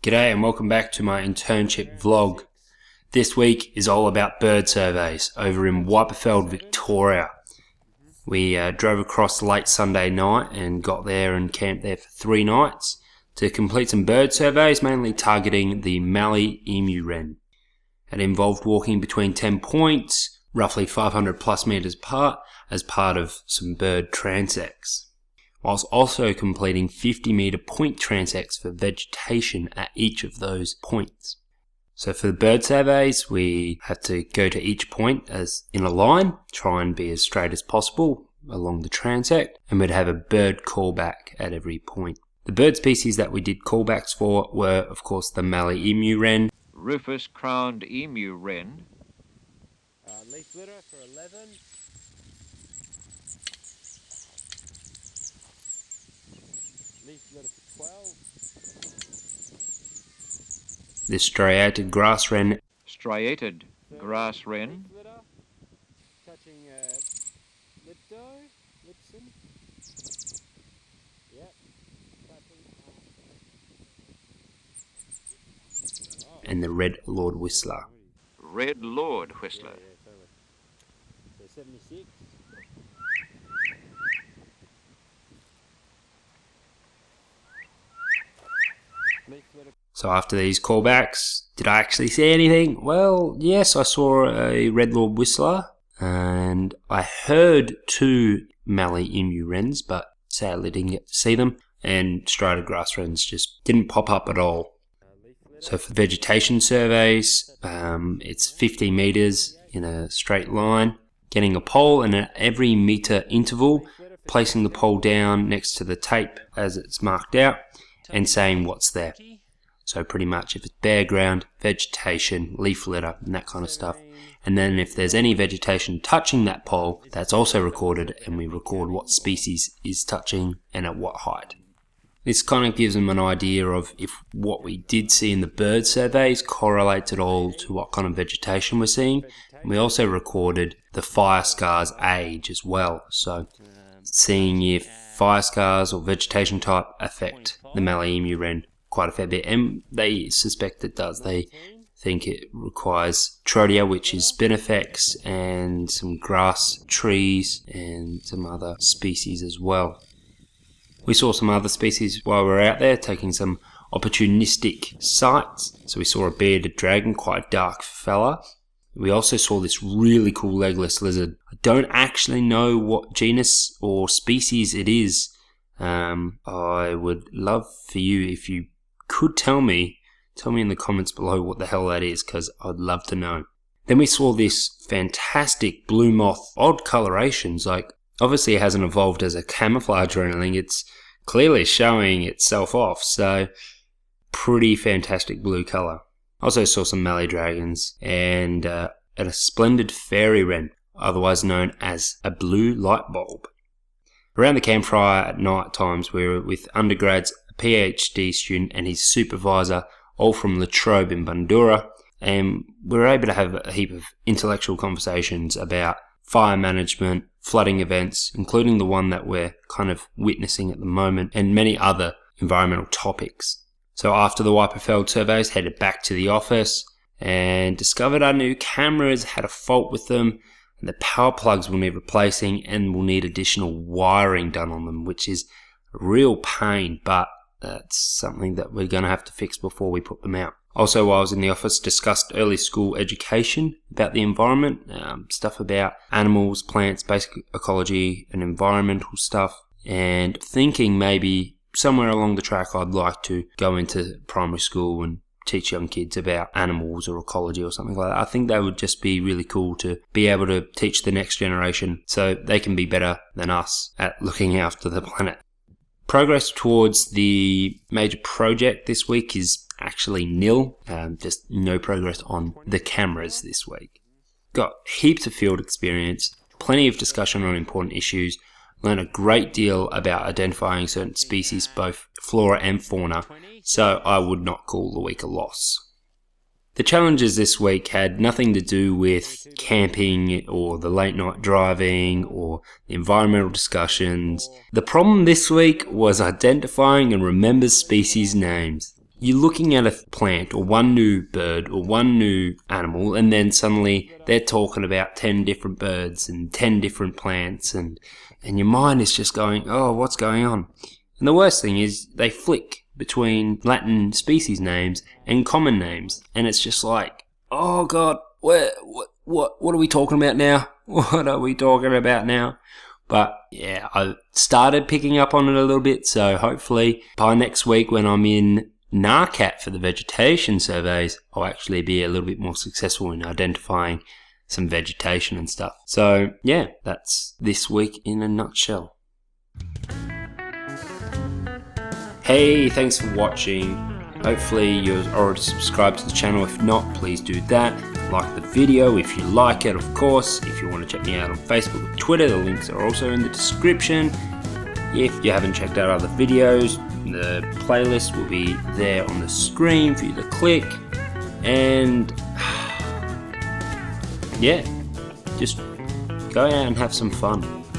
G'day and welcome back to my internship vlog. This week is all about bird surveys over in Wyperfeld, Victoria. We drove across late Sunday night and got there and camped there for 3 nights to complete some bird surveys, mainly targeting the Mallee emu wren. It involved walking between 10 points, roughly 500 plus metres apart, as part of some bird transects, whilst also completing 50 metre point transects for vegetation at each of those points. So for the bird surveys, we had to go to each point as in a line, try and be as straight as possible along the transect, and we'd have a bird callback at every point. The bird species that we did callbacks for were, of course, the Mallee emu wren, Rufous crowned emu wren, leaf litter for 11. Leaf litter for 12. the striated grass wren, striated grass wren, Leaf litter. Touching Lipson. Yep. and the red Lord Whistler. red lord whistler, Totally. So 76. Leaf litter. So after these callbacks, did I actually see anything? Well, yes, I saw a red Lord Whistler, and I heard 2 Mallee emu wrens, but sadly didn't get to see them, and striated grass wrens just didn't pop up at all. Leaf litter. So for vegetation surveys, it's 50 metres in a straight line, getting a pole and at every metre interval, placing the pole down next to the tape as it's marked out, and saying what's there. So pretty much if it's bare ground, vegetation, leaf litter and that kind of stuff. And then if there's any vegetation touching that pole, that's also recorded, and we record what species is touching and at what height. This kind of gives them an idea of if what we did see in the bird surveys correlates at all to what kind of vegetation we're seeing. And we also recorded the fire scars age as well. So seeing if fire scars or vegetation type affect the Mallee emu wren quite a fair bit, and they suspect it does. They think it requires Trodia, which is spinifex, and some grass trees and some other species as well. We saw some other species while we were out there, taking some opportunistic sights. So we saw a bearded dragon, quite a dark fella. We also saw this really cool legless lizard. I don't actually know what genus or species it is. I would love for you, if you could tell me in the comments below what the hell that is, because I'd love to know. Then we saw this fantastic blue moth, odd colorations, like obviously it hasn't evolved as a camouflage or anything, it's clearly showing itself off, so pretty fantastic blue colour. Also saw some Mallee dragons and a splendid fairy wren, otherwise known as a blue light bulb. Around the campfire at night times, we were with undergrads, a PhD student and his supervisor, all from La Trobe in Bundoora, and we were able to have a heap of intellectual conversations about fire management, flooding events, including the one that we're kind of witnessing at the moment, and many other environmental topics. So after the Wyperfeld surveys, headed back to the office and discovered our new cameras had a fault with them, and the power plugs will need replacing and will need additional wiring done on them, which is a real pain, but that's something that we're going to have to fix before we put them out. Also, while I was in the office, discussed early school education about the environment, stuff about animals, plants, basic ecology and environmental stuff, and thinking maybe somewhere along the track I'd like to go into primary school and teach young kids about animals or ecology or something like that. I think that would just be really cool to be able to teach the next generation so they can be better than us at looking after the planet. Progress towards the major project this week is actually nil, just no progress on the cameras this week. Got heaps of field experience, plenty of discussion on important issues, learned a great deal about identifying certain species, both flora and fauna, so I would not call the week a loss. The challenges this week had nothing to do with camping or the late night driving or the environmental discussions. The problem this week was identifying and remember species names. you're looking at a plant or one new bird or one new animal, and then suddenly they're talking about 10 different birds and 10 different plants, and your mind is just going, oh, what's going on? And the worst thing is they flick between Latin species names and common names, and it's just like, oh God, what are we talking about now? What are we talking about now? But yeah, I started picking up on it a little bit, so hopefully by next week when I'm in NARCAT for the vegetation surveys, I'll actually be a little bit more successful in identifying some vegetation and stuff. So yeah, that's this week in a nutshell. Hey, thanks for watching. Hopefully you're already subscribed to the channel. If not, please do that. Like the video if you like it, of course. If you want to check me out on Facebook or Twitter, the links are also in the description. If you haven't checked out other videos, the playlist will be there on the screen for you to click. And yeah, just go out and have some fun.